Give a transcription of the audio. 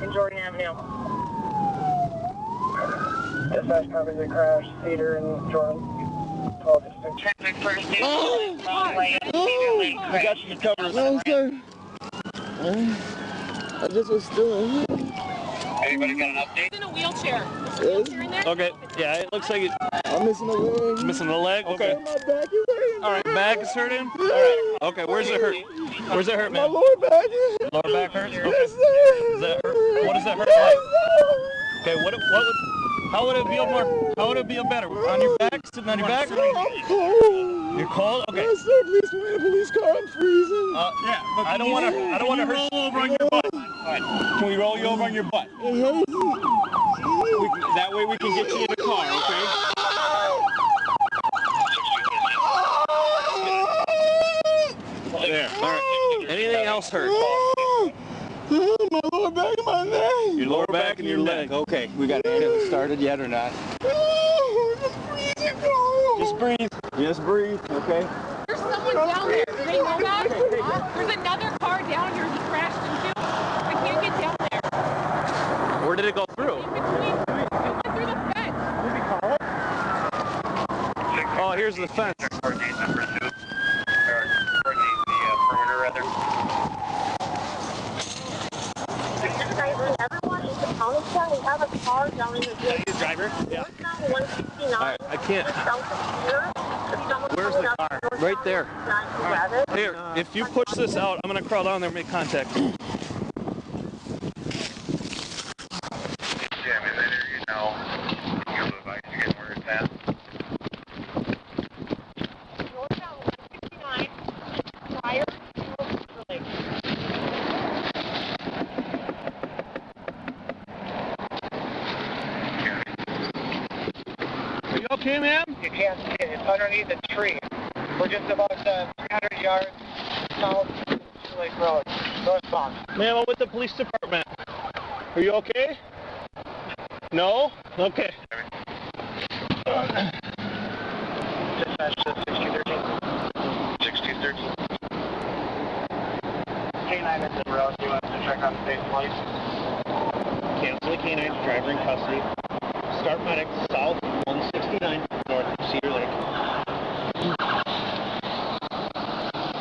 in Jordan Avenue. Dispatch copies a crash, Cedar and Jordan. Traffic first. Oh! I got you covered. No, sir. I just was still. Anybody got an update? In a wheelchair. Yes. In there? Okay, yeah, it looks like it. I'm missing a leg. Missing a leg? Okay. My back is hurting. All right, back is hurting? All right. Okay, where's it hurt? Where's it hurt, My man? lower back. Lower back hurts? Okay. Yes, sir. Does that hurt? What does that hurt Yes, like? sir. Okay, how would it feel more? How would it feel better? On your back? Sitting on your back? I'm cold. You're cold? Okay. Yes, sir. Please put me in a police car. I'm freezing. Yeah, but I don't want to hurt you over on your butt. All right. Can we roll you over on your butt? It hurts. That way we can get you in the car, okay? There. All right. Anything else hurt? My lower back and my leg. Your lower back and your leg. Okay. We got it started yet or not? Just breathe. Just breathe. Okay. There's someone down there. Do they know that? There's another car down here he crashed into. I can't get down there. Where did it go through? In between. It went through the fence. Oh, here's the fence. Coordinate number 2. Or coordinate the perimeter, rather. We have a car down in the Are you the driver? Yeah. 169. All right, I can't. Where's the car? Right there. Right. Here, if you push this out, I'm going to crawl down there and make contact. Yeah, I mean, later, you know, you'll advise you get where it's at. Northbound 169. Prior to Lake. Are you okay, ma'am? You can't see it. It's underneath a tree. We're just about 300 yards south of Lake Road, northbound. Ma'am, I'm with the police department. Are you okay? No? Okay. Dispatch to 6213. 6213. K9 is in road. Do you want us to check on the state police? Cancel the K9's driver in custody. Start medic south 169.